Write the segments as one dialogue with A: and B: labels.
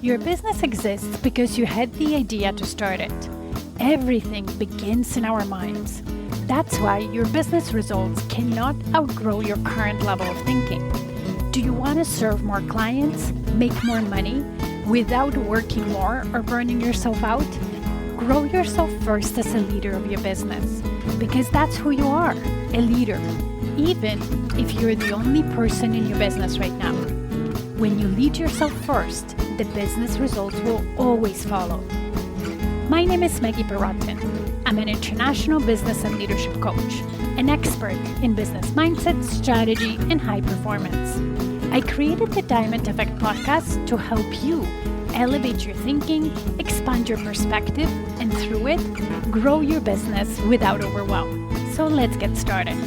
A: Your business exists because you had the idea to start it. Everything begins in our minds. That's why your business results cannot outgrow your current level of thinking. Do you want to serve more clients, make more money, without working more or burning yourself out? Grow yourself first as a leader of your business, because that's who you are, a leader, even if you're the only person in your business right now. When you lead yourself first, the business results will always follow. My name is Maggie Perotin. I'm an international business and leadership coach, an expert in business mindset, strategy, and high performance. I created the Diamond Effect podcast to help you elevate your thinking, expand your perspective, and through it, grow your business without overwhelm. So let's get started.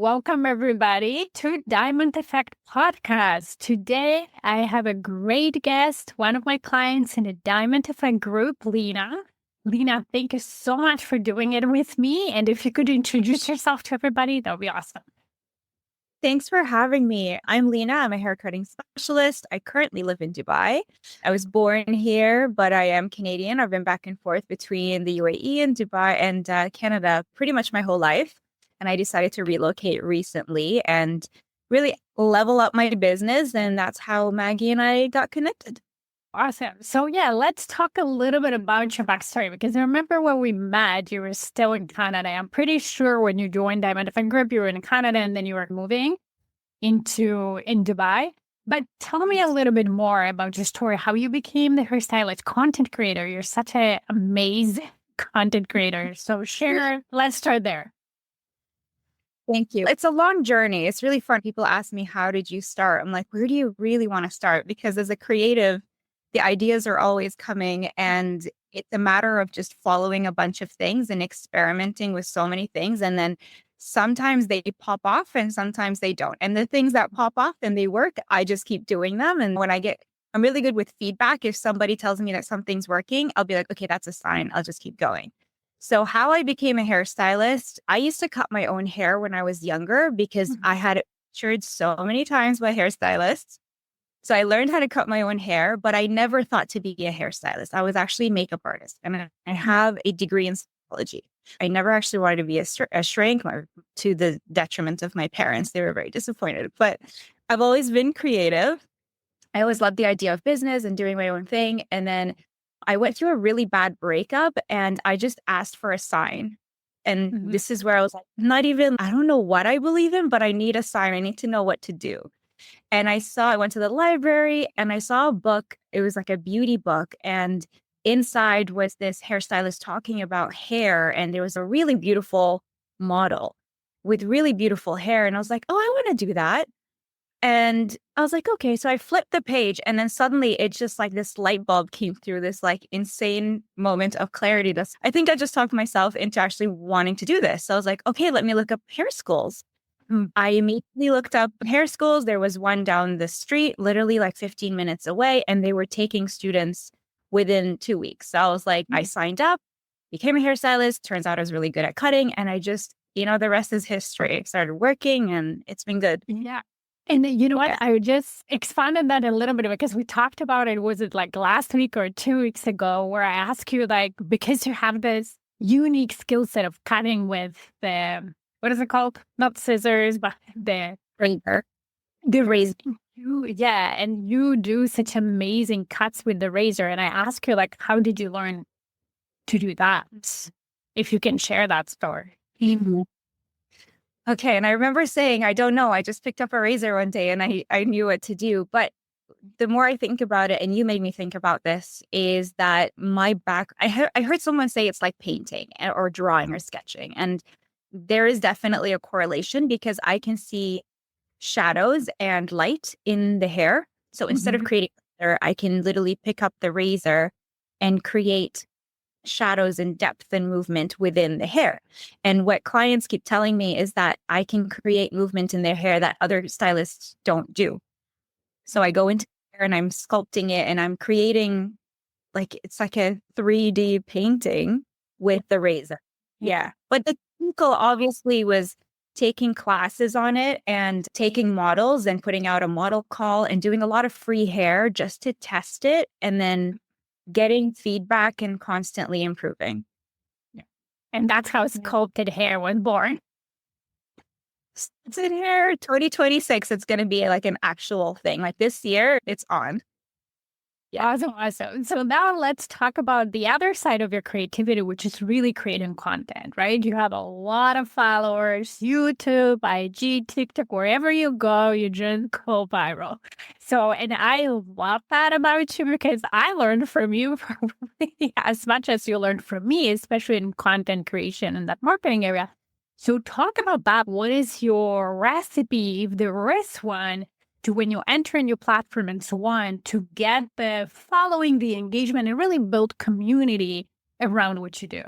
A: Welcome, everybody, to Diamond Effect podcast. Today, I have a great guest, one of my clients in the Diamond Effect group, Lina. Lina, thank you so much for doing it with me. And if you could introduce yourself to everybody, that would be awesome.
B: Thanks for having me. I'm Lina. I'm a hair cutting specialist. I currently live in Dubai. I was born here, but I am Canadian. I've been back and forth between the UAE and Dubai and Canada pretty much my whole life. And I decided to relocate recently and really level up my business. And that's how Maggie and I got connected.
A: Awesome. So let's talk a little bit about your backstory, because I remember when we met, you were still in Canada. I'm pretty sure when you joined Diamond Effect Group, you were in Canada and then you were moving in Dubai. But tell me a little bit more about your story, how you became the hairstylist content creator. You're such an amazing content creator. So let's start there.
B: Thank you. It's a long journey. It's really fun. People ask me, how did you start? I'm like, where do you really want to start? Because as a creative, the ideas are always coming and it's a matter of just following a bunch of things and experimenting with so many things. And then sometimes they pop off and sometimes they don't. And the things that pop off and they work, I just keep doing them. And when I'm really good with feedback. If somebody tells me that something's working, I'll be like, okay, that's a sign. I'll just keep going. So how I became a hairstylist, I used to cut my own hair when I was younger because I had it featured so many times by hairstylists. So I learned how to cut my own hair, but I never thought to be a hairstylist. I was actually a makeup artist and I have a degree in psychology. I never actually wanted to be a shrink, to the detriment of my parents. They were very disappointed, but I've always been creative. I always loved the idea of business and doing my own thing. And then I went through a really bad breakup and I just asked for a sign. And this is where I was like, I don't know what I believe in, but I need a sign. I need to know what to do. And I went to the library and I saw a book. It was like a beauty book. And inside was this hairstylist talking about hair. And there was a really beautiful model with really beautiful hair. And I was like, oh, I want to do that. And I was like, okay, so I flipped the page and then suddenly it's just like this light bulb came through, this like insane moment of clarity. I think I just talked myself into actually wanting to do this. So I was like, okay, let me look up hair schools. I immediately looked up hair schools. There was one down the street, literally like 15 minutes away, and they were taking students within 2 weeks. So I was like, I signed up, became a hairstylist. Turns out I was really good at cutting. And I just, the rest is history. I started working and it's been good.
A: Yeah. And you know what? I just expanded that a little bit because we talked about it. Was it like last week or 2 weeks ago where I asked you, like, because you have this unique skill set of cutting with the, what is it called? Not scissors, but the
B: razor.
A: The razor. And you do such amazing cuts with the razor. And I asked you, like, how did you learn to do that? If you can share that story.
B: Okay. And I remember saying, I don't know. I just picked up a razor one day and I knew what to do. But the more I think about it, and you made me think about this, is that I heard someone say it's like painting or drawing or sketching. And there is definitely a correlation because I can see shadows and light in the hair. So instead of creating color, I can literally pick up the razor and create shadows and depth and movement within the hair. And what clients keep telling me is that I can create movement in their hair that other stylists don't do. So I go into hair and I'm sculpting it and I'm creating it's like a 3D painting with the razor. Yeah. But the technical obviously was taking classes on it and taking models and putting out a model call and doing a lot of free hair just to test it and then getting feedback and constantly improving.
A: Yeah. And that's how sculpted hair was born.
B: Sculpted hair 2026, it's going to be like an actual thing. Like this year, it's on.
A: Yeah. Awesome. So now let's talk about the other side of your creativity, which is really creating content, right? You have a lot of followers, YouTube, IG, TikTok, wherever you go, you just go viral. So, and I love that about you because I learned from you probably as much as you learned from me, especially in content creation and that marketing area. So talk about that. What is your recipe, if there is one, to when you enter a new platform and so on, to get the following, the engagement, and really build community around what you do?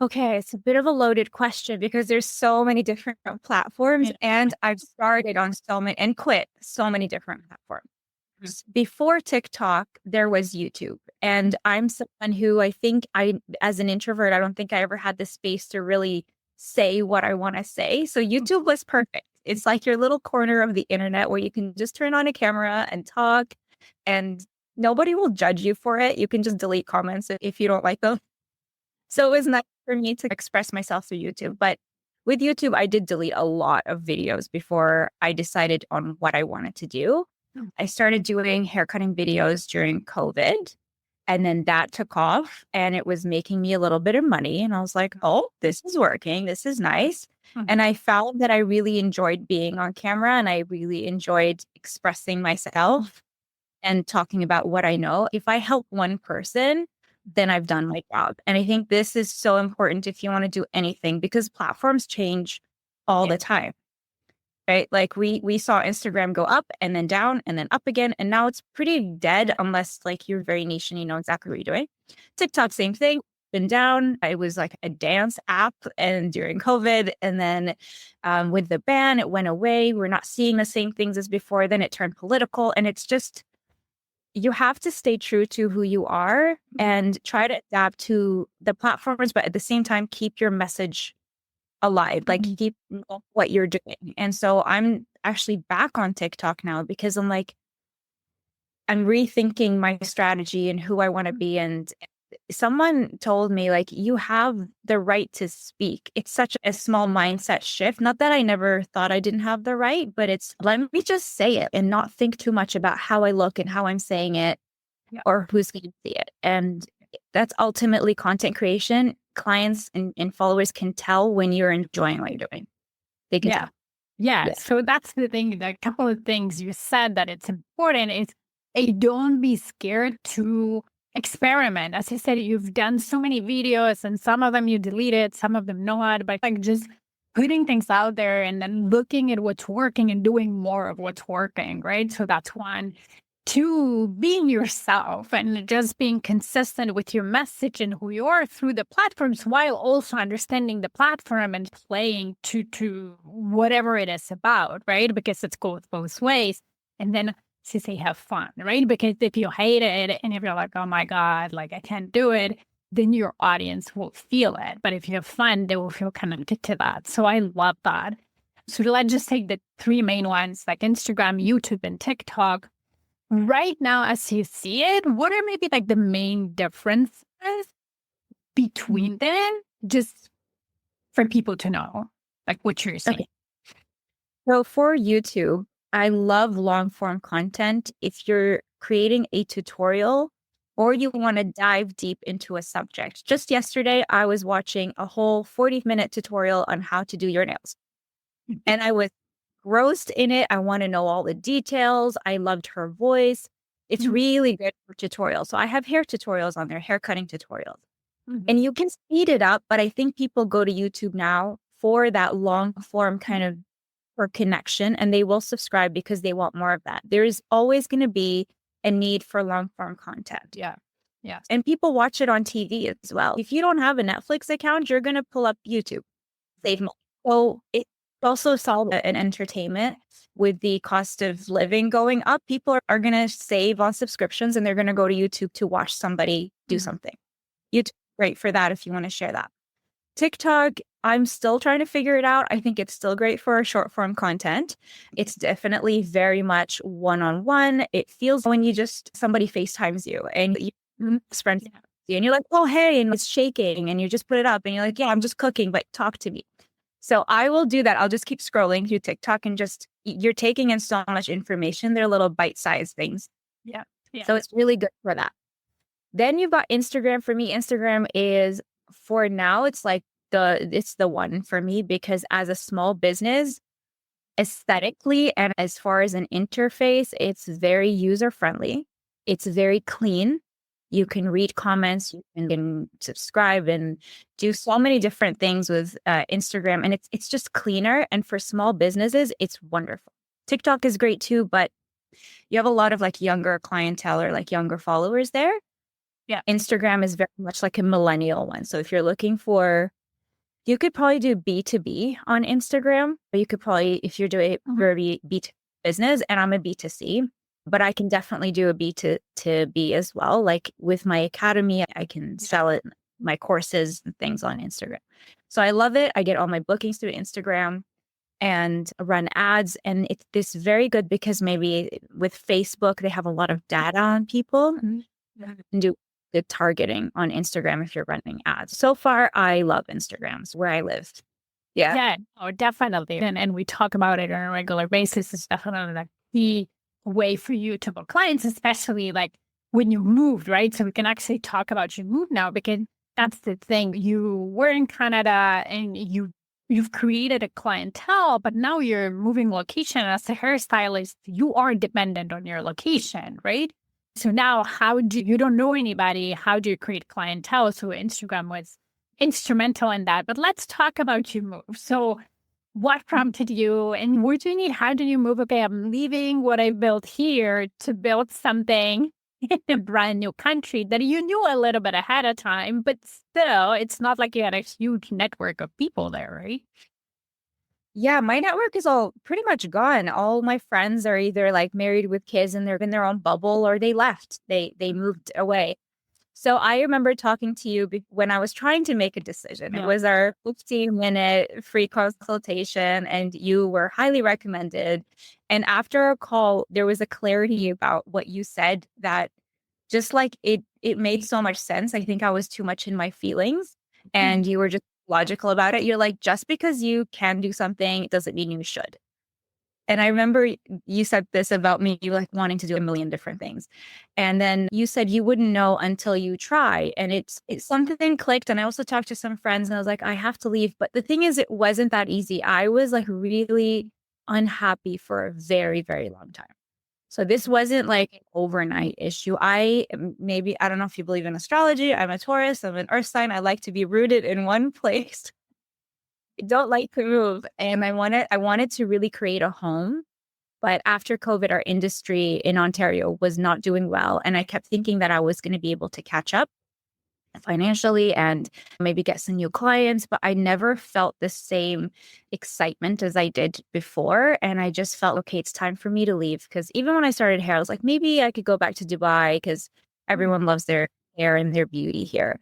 B: Okay, it's a bit of a loaded question because there's so many different platforms and I've started on so many and quit so many different platforms. Before TikTok, there was YouTube. And I'm someone who as an introvert, I don't think I ever had the space to really say what I want to say. So YouTube was perfect. It's like your little corner of the internet where you can just turn on a camera and talk and nobody will judge you for it. You can just delete comments if you don't like them. So it was nice for me to express myself through YouTube. But with YouTube, I did delete a lot of videos before I decided on what I wanted to do. I started doing haircutting videos during COVID. And then that took off and it was making me a little bit of money. And I was like, oh, this is working. This is nice. And I found that I really enjoyed being on camera and I really enjoyed expressing myself and talking about what I know. If I help one person, then I've done my job. And I think this is so important if you want to do anything because platforms change all the time. Right? Like we saw Instagram go up and then down and then up again. And now it's pretty dead unless like you're very niche and you know exactly what you're doing. TikTok, same thing, been down. It was like a dance app and during COVID. And then with the ban, it went away. We're not seeing the same things as before. Then it turned political. And it's just, you have to stay true to who you are and try to adapt to the platforms, but at the same time, keep your message alive, like keep what you're doing. And so I'm actually back on TikTok now because I'm rethinking my strategy and who I want to be. And someone told me like, you have the right to speak. It's such a small mindset shift. Not that I never thought I didn't have the right, but it's let me just say it and not think too much about how I look and how I'm saying it or who's going to see it. And that's ultimately content creation. Clients and followers can tell when you're enjoying what you're doing. They can tell.
A: Yeah. So that's the thing. A couple of things you said that it's important is don't be scared to experiment. As I said, you've done so many videos and some of them you deleted, some of them not, but like just putting things out there and then looking at what's working and doing more of what's working, right? So that's one. Two, being yourself and just being consistent with your message and who you are through the platforms while also understanding the platform and playing to whatever it is about, right? Because it goes both ways. And then to say have fun, right? Because if you hate it and if you're like, oh my God, like I can't do it, then your audience will feel it. But if you have fun, they will feel connected to that. So I love that. So let's just take the three main ones like Instagram, YouTube, and TikTok. Right now, as you see it, what are maybe like the main differences between them, just for people to know, like what you're saying?
B: Okay. So for YouTube, I love long form content. If you're creating a tutorial or you want to dive deep into a subject. Just yesterday, I was watching a whole 40-minute tutorial on how to do your nails. And I was engrossed in it. I want to know all the details. I loved her voice. It's really good for tutorials. So I have hair tutorials on there, hair cutting tutorials. And you can speed it up, but I think people go to YouTube now for that long form kind of for connection and they will subscribe because they want more of that. There is always going to be a need for long form content.
A: Yeah. Yeah.
B: And people watch it on TV as well. If you don't have a Netflix account, you're going to pull up YouTube, save money. So it also solve an entertainment with the cost of living going up. People are going to save on subscriptions and they're going to go to YouTube to watch somebody do something. YouTube's great for that if you want to share that. TikTok, I'm still trying to figure it out. I think it's still great for short form content. It's definitely very much one-on-one. It feels when you just somebody FaceTimes you and you friends and you're like, oh, hey, and it's shaking and you just put it up and you're like, yeah, I'm just cooking, but talk to me. So I will do that. I'll just keep scrolling through TikTok and just, you're taking in so much information. They're little bite-sized things.
A: Yeah.
B: So it's really good for that. Then you've got Instagram. For me, Instagram is, for now, it's like it's the one for me, because as a small business, aesthetically and as far as an interface, it's very user friendly. It's very clean. You can read comments, you can subscribe and do so many different things with Instagram. And it's just cleaner. And for small businesses, it's wonderful. TikTok is great too, but you have a lot of like younger clientele or like younger followers there.
A: Yeah.
B: Instagram is very much like a millennial one. So if you're looking for, you could probably do B2B on Instagram, but you could probably, if you're doing B2 business, and I'm a B2C, but I can definitely do a B2B as well. Like with my academy, I can sell it, my courses and things on Instagram. So I love it. I get all my bookings through Instagram and run ads. And it's this very good because maybe with Facebook, they have a lot of data on people and do the targeting on Instagram if you're running ads. So far, I love Instagrams where I live. Yeah.
A: Yeah, oh, definitely. And we talk about it on a regular basis. It's definitely like the way for you to book clients, especially like when you moved, right? So we can actually talk about your move now, because that's the thing. You were in Canada and you've created a clientele, but now you're moving location. As a hairstylist, you are dependent on your location, right? So now you don't know anybody, how do you create clientele? So Instagram was instrumental in that. But let's talk about your move. So what prompted you and what do you need? How did you move? Okay, I'm leaving what I built here to build something in a brand new country that you knew a little bit ahead of time, but still, it's not like you had a huge network of people there, right?
B: Yeah, my network is all pretty much gone. All my friends are either like married with kids and they're in their own bubble, or they left. They moved away. So I remember talking to you when I was trying to make a decision.
A: Yeah.
B: It was our 15-minute free consultation and you were highly recommended. And after our call, there was a clarity about what you said that just like it made so much sense. I think I was too much in my feelings and you were just logical about it. You're like, just because you can do something doesn't mean you should. And I remember you said this about me, you like wanting to do a million different things. And then you said you wouldn't know until you try. And it's something clicked. And I also talked to some friends and I was like, I have to leave. But the thing is, it wasn't that easy. I was like really unhappy for a very, very long time. So this wasn't like an overnight issue. I don't know if you believe in astrology. I'm a Taurus. I'm an earth sign. I like to be rooted in one place. I don't like to move. And I wanted to really create a home. But after COVID, our industry in Ontario was not doing well. And I kept thinking that I was going to be able to catch up financially and maybe get some new clients, but I never felt the same excitement as I did before. And I just felt, okay, it's time for me to leave. Because even when I started hair, I was like, maybe I could go back to Dubai because everyone loves their hair and their beauty here.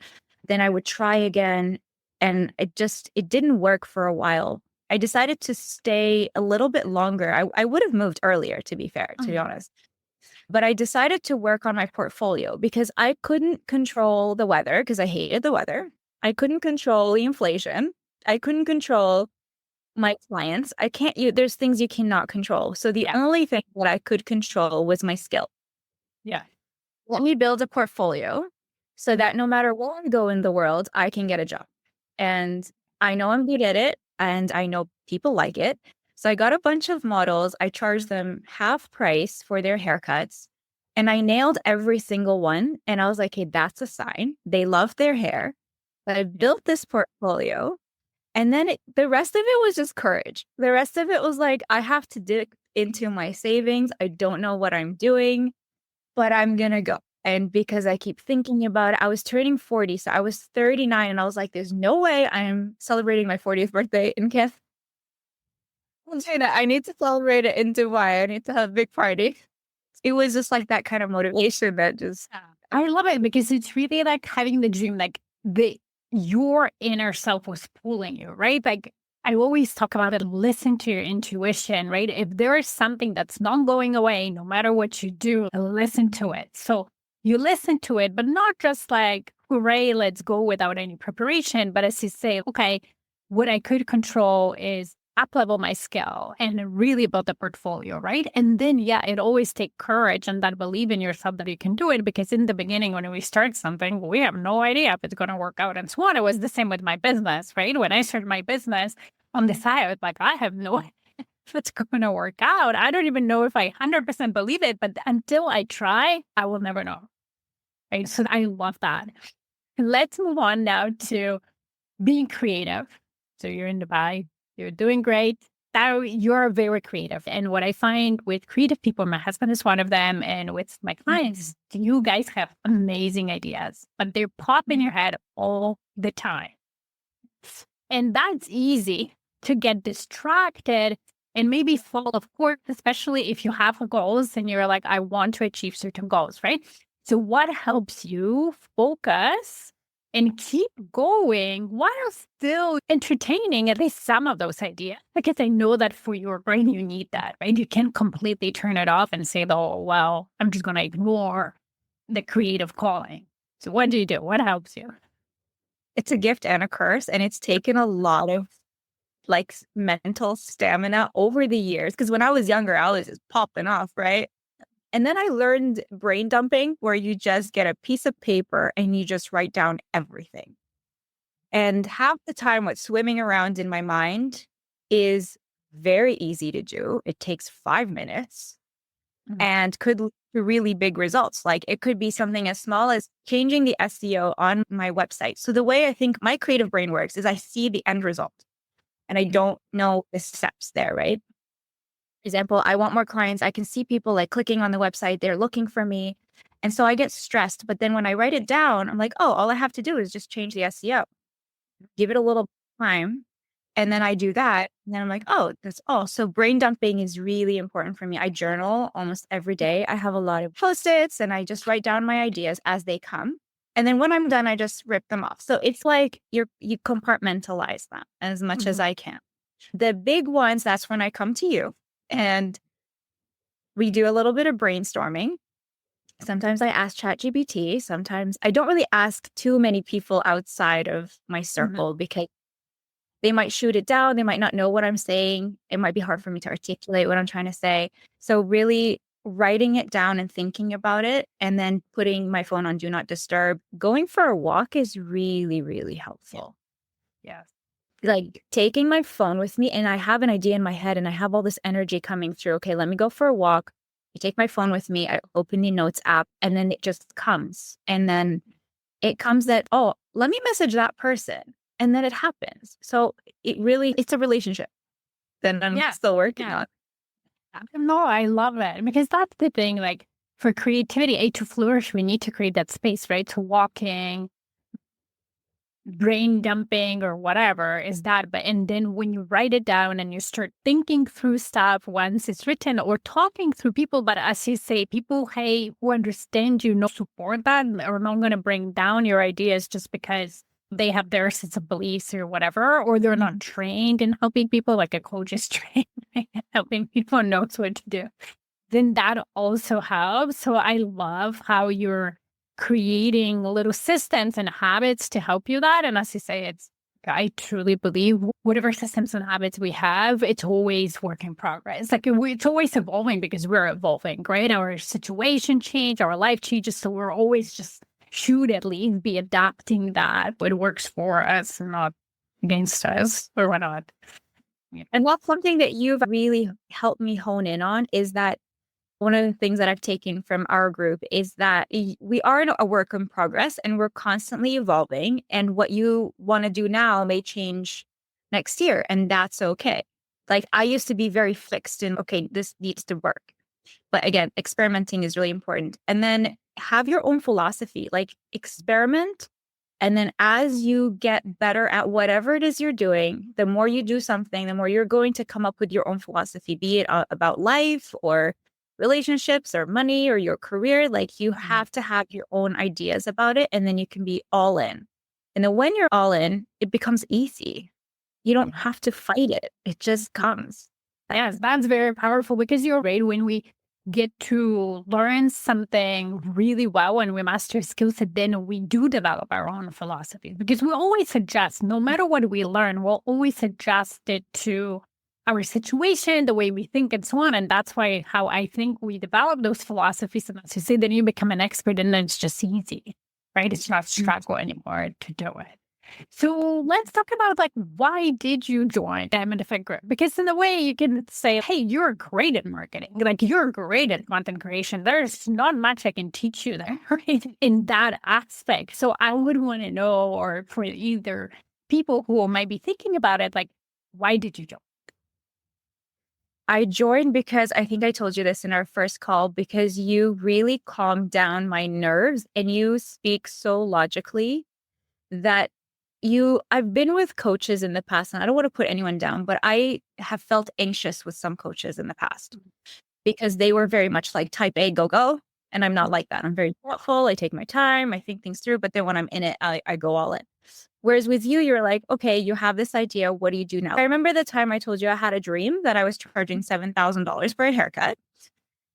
B: Then I would try again. And it didn't work for a while. I decided to stay a little bit longer. I would have moved earlier, to be fair, to be honest. But I decided to work on my portfolio because I couldn't control the weather because I hated the weather. I couldn't control the inflation. I couldn't control my clients. There's things you cannot control. So the only thing that I could control was my skill.
A: Yeah.
B: Let me build a portfolio so that no matter where I go in the world, I can get a job. And I know I'm good at it and I know people like it. So I got a bunch of models. I charged them half price for their haircuts and I nailed every single one. And I was like, hey, that's a sign. They love their hair. But I built this portfolio and then the rest of it was just courage. The rest of it was like, I have to dig into my savings. I don't know what I'm doing, but I'm going to go. And because I keep thinking about it, I was turning 40. So I was 39 and I was like, there's no way I'm celebrating my 40th birthday in Canada. I need to celebrate it in Dubai. I need to have a big party. It was just like that kind of motivation that just...
A: I love it because it's really like having the dream, like your inner self was pulling you, right? Like I always talk about it, listen to your intuition, right? If there is something that's not going away, no matter what you do, listen to it. So you listen to it, but not just like, hooray, let's go without any preparation. But as you say, okay, what I could control is up level my skill and really build the portfolio, right? And then, yeah, it always takes courage and that believe in yourself that you can do it. Because in the beginning, when we start something, we have no idea if it's going to work out and so on. It was the same with my business, right? When I started my business on the side, I was like, I have no idea if it's going to work out. I don't even know if I 100% believe it, but until I try, I will never know, right? So I love that. Let's move on now to being creative. So you're in Dubai, you're doing great. Now you're very creative. And what I find with creative people, my husband is one of them, and with my clients, you guys have amazing ideas, but they pop in your head all the time. And that's easy to get distracted and maybe fall off course, especially if you have goals and you're like, I want to achieve certain goals, right? So what helps you focus and keep going while still entertaining at least some of those ideas? Because I know that for your brain, you need that, right? You can't completely turn it off and say, oh, well, I'm just going to ignore the creative calling. So what do you do? What helps you?
B: It's a gift and a curse. And it's taken a lot of like mental stamina over the years. Because when I was younger, I was just popping off, right? And then I learned brain dumping, where you just get a piece of paper and you just write down everything. And half the time, what's swimming around in my mind is very easy to do. It takes 5 minutes and could lead to really big results. Like it could be something as small as changing the SEO on my website. So the way I think my creative brain works is I see the end result and I don't know the steps there, right? For example, I want more clients. I can see people like clicking on the website. They're looking for me. And so I get stressed. But then when I write it down, I'm like, oh, all I have to do is just change the SEO, give it a little time. And then I do that. And then I'm like, oh, that's all. So brain dumping is really important for me. I journal almost every day. I have a lot of Post-its and I just write down my ideas as they come. And then when I'm done, I just rip them off. So it's like you compartmentalize them as much as I can. The big ones, that's when I come to you. And we do a little bit of brainstorming. Sometimes I ask ChatGPT. Sometimes I don't really ask too many people outside of my circle because they might shoot it down. They might not know what I'm saying. It might be hard for me to articulate what I'm trying to say. So really writing it down and thinking about it and then putting my phone on Do Not Disturb. Going for a walk is really, really helpful.
A: Yes.
B: Like taking my phone with me and I have an idea in my head and I have all this energy coming through. Okay, let me go for a walk. I take my phone with me. I open the notes app and then it just comes. And then it comes that, oh, let me message that person. And then it happens. So it's a relationship that I'm still working on.
A: No, I love it because that's the thing. Like for creativity, to flourish, we need to create that space, right? So walking, brain dumping or whatever is that. But and then when you write it down and you start thinking through stuff once it's written or talking through people, but as you say, people, hey, who understand you, no support that or not going to bring down your ideas just because they have their sense of beliefs or whatever, or they're not trained in helping people, like a coach is trained in helping people knows what to do. Then that also helps. So I love how you're creating little systems and habits to help you that. And as you say, I truly believe whatever systems and habits we have, it's always work in progress. Like it's always evolving because we're evolving, right? Our situation change, our life changes. So we're always should at least be adapting that what works for us and not against us or whatnot.
B: Yeah. And what's something that you've really helped me hone in on is that one of the things that I've taken from our group is that we are in a work in progress and we're constantly evolving. And what you want to do now may change next year. And that's okay. Like I used to be very fixed in, okay, this needs to work. But again, experimenting is really important. And then have your own philosophy, like experiment. And then as you get better at whatever it is you're doing, the more you do something, the more you're going to come up with your own philosophy, be it about life or relationships or money or your career. Like you have to have your own ideas about it and then you can be all in. And then when you're all in, it becomes easy. You don't have to fight it. It just comes.
A: Yes, that's very powerful because you're right. When we get to learn something really well and we master skills, then we do develop our own philosophy because we always adjust. No matter what we learn, we'll always adjust it to our situation, the way we think, and so on. And that's why how I think we develop those philosophies. And as you say, then you become an expert and then it's just easy, right? It's not struggle anymore to do it. So let's talk about like, why did you join Diamond Effect Group? Because in a way you can say, hey, you're great at marketing. Like you're great at content creation. There's not much I can teach you there, right? In that aspect. So I would want to know, or for either people who might be thinking about it, like, why did you join?
B: I joined because I think I told you this in our first call, because you really calmed down my nerves and you speak so logically that I've been with coaches in the past, and I don't want to put anyone down, but I have felt anxious with some coaches in the past because they were very much like type A, go. And I'm not like that. I'm very thoughtful. I take my time. I think things through. But then when I'm in it, I go all in. Whereas with you, you're like, okay, you have this idea. What do you do now? I remember the time I told you I had a dream that I was charging $7,000 for a haircut.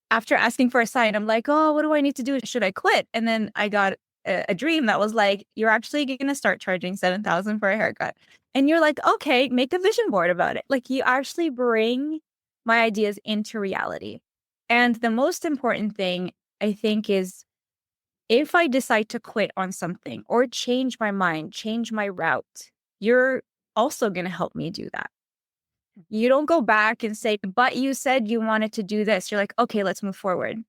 B: After asking for a sign, I'm like, oh, what do I need to do? Should I quit? And then I got a dream that was like, you're actually going to start charging $7,000 for a haircut. And you're like, okay, make a vision board about it. Like you actually bring my ideas into reality. And the most important thing I think is if I decide to quit on something or change my mind, change my route, you're also going to help me do that. You don't go back and say, but you said you wanted to do this. You're like, okay, let's move forward.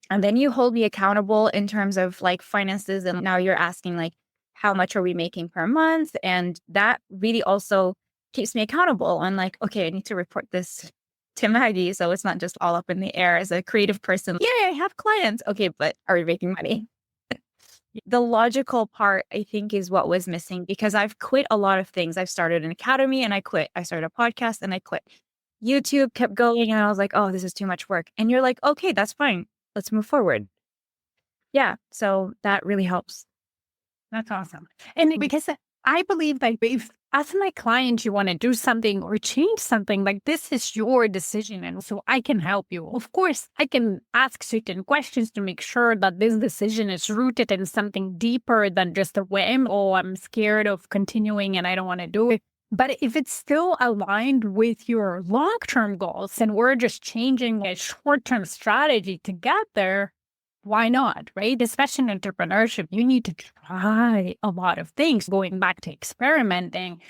B: And then you hold me accountable in terms of like finances. And now you're asking like, how much are we making per month? And that really also keeps me accountable on like, okay, I need to report this to Maggie. So it's not just all up in the air as a creative person. Yeah, I have clients. Okay, but are we making money? The logical part, I think, is what was missing because I've quit a lot of things. I've started an academy and I quit. I started a podcast and I quit. YouTube kept going and I was like, oh, this is too much work. And you're like, okay, that's fine. Let's move forward. Yeah. So that really helps.
A: That's awesome. And because I believe that if as my client, you want to do something or change something, like this is your decision. And so I can help you. Of course, I can ask certain questions to make sure that this decision is rooted in something deeper than just a whim. Oh, I'm scared of continuing and I don't want to do it. But if it's still aligned with your long-term goals and we're just changing a short-term strategy to get there, why not, right? Especially in entrepreneurship, you need to try a lot of things, going back to experimenting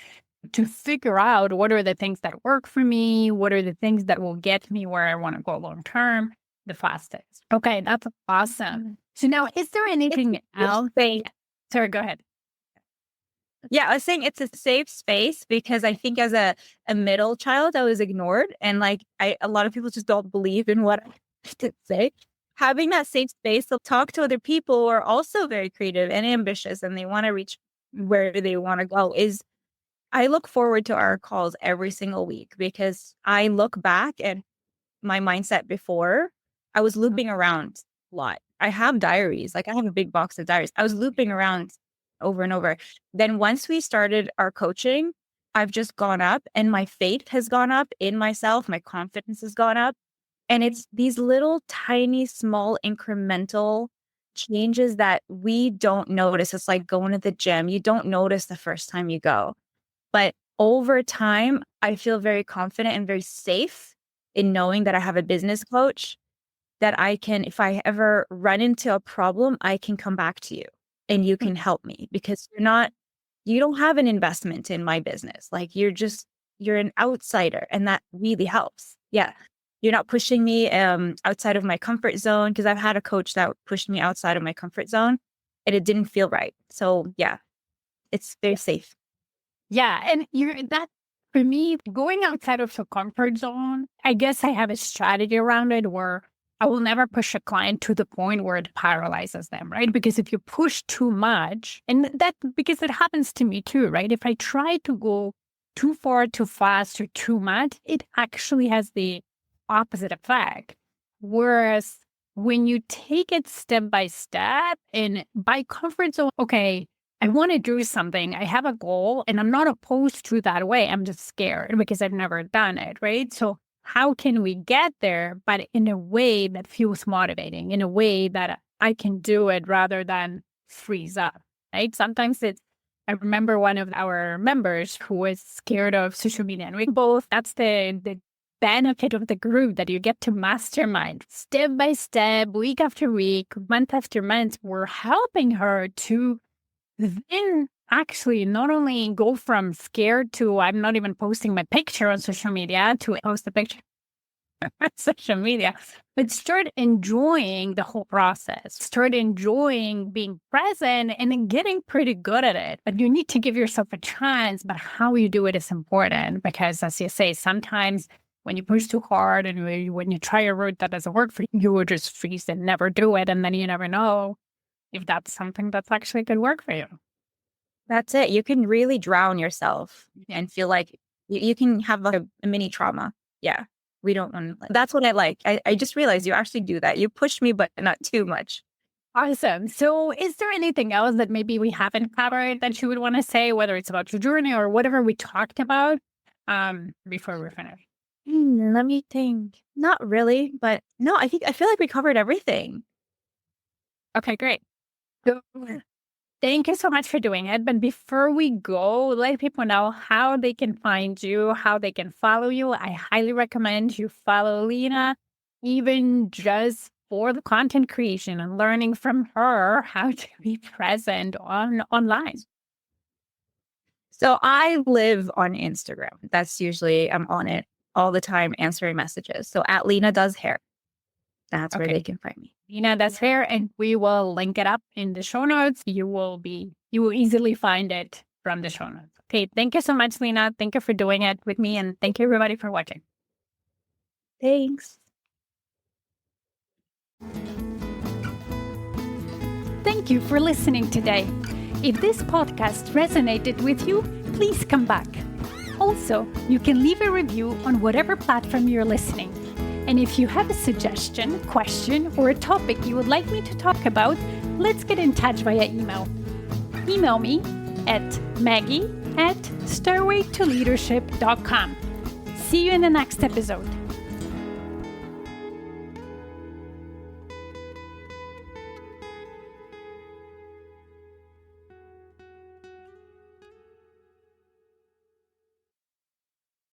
A: to figure out what are the things that work for me, what are the things that will get me where I want to go long term the fastest. Okay, that's awesome. So now, is there anything else? Sorry, go ahead.
B: Yeah, I was saying it's a safe space because I think as a middle child, I was ignored. And like a lot of people just don't believe in what I did say. Having that safe space to talk to other people who are also very creative and ambitious and they want to reach where they want to go is I look forward to our calls every single week because I look back at my mindset before. I was looping around a lot. I have diaries, like I have a big box of diaries. I was looping around over and over. Then once we started our coaching, I've just gone up and my faith has gone up in myself. My confidence has gone up. And it's these little tiny, small, incremental changes that we don't notice. It's like going to the gym. You don't notice the first time you go. But over time, I feel very confident and very safe in knowing that I have a business coach that I can, if I ever run into a problem, I can come back to you and you can help me because you don't have an investment in my business. Like you're an outsider and that really helps. Yeah. You're not pushing me outside of my comfort zone because I've had a coach that pushed me outside of my comfort zone and it didn't feel right. So yeah, it's very safe.
A: Yeah. And that for me, going outside of the comfort zone, I guess I have a strategy around it where I will never push a client to the point where it paralyzes them, right? Because if you push too much, and that because it happens to me too, right? If I try to go too far, too fast, or too much, it actually has the opposite effect. Whereas when you take it step by step and by comfort zone, okay, I want to do something. I have a goal and I'm not opposed to that way. I'm just scared because I've never done it, right? So how can we get there, but in a way that feels motivating, in a way that I can do it rather than freeze up, right? Sometimes I remember one of our members who was scared of social media, and we both, that's the benefit of the group, that you get to mastermind step by step, week after week, month after month. We're helping her to then actually not only go from scared to I'm not even posting my picture on social media to post the picture on social media, but start enjoying the whole process, start enjoying being present and then getting pretty good at it. But you need to give yourself a chance, but how you do it is important because, as you say, sometimes when you push too hard and when you try a route that doesn't work for you, you will just freeze and never do it. And then you never know if that's something that's actually could work for you.
B: That's it. You can really drown yourself and feel like you can have a mini trauma. Yeah. We don't want to. That's what I like. I just realized you actually do that. You push me, but not too much.
A: Awesome. So is there anything else that maybe we haven't covered that you would want to say, whether it's about your journey or whatever we talked about before we're finished?
B: Let me think. Not really, but no, I feel like we covered everything.
A: Okay, great. So thank you so much for doing it. But before we go, let people know how they can find you, how they can follow you. I highly recommend you follow Lina, even just for the content creation and learning from her how to be present online.
B: So I live on Instagram. That's usually, I'm on it all the time answering messages. So at Lina Does Hair. That's where they can find me.
A: Lina Does Hair, and we will link it up in the show notes. You will easily find it from the show notes. Okay, thank you so much, Lina. Thank you for doing it with me, and thank you everybody for watching.
B: Thanks.
A: Thank you for listening today. If this podcast resonated with you, please come back. Also, you can leave a review on whatever platform you're listening. And if you have a suggestion, question, or a topic you would like me to talk about, let's get in touch via email. Email me at maggie@stairwaytoleadership.com. See you in the next episode.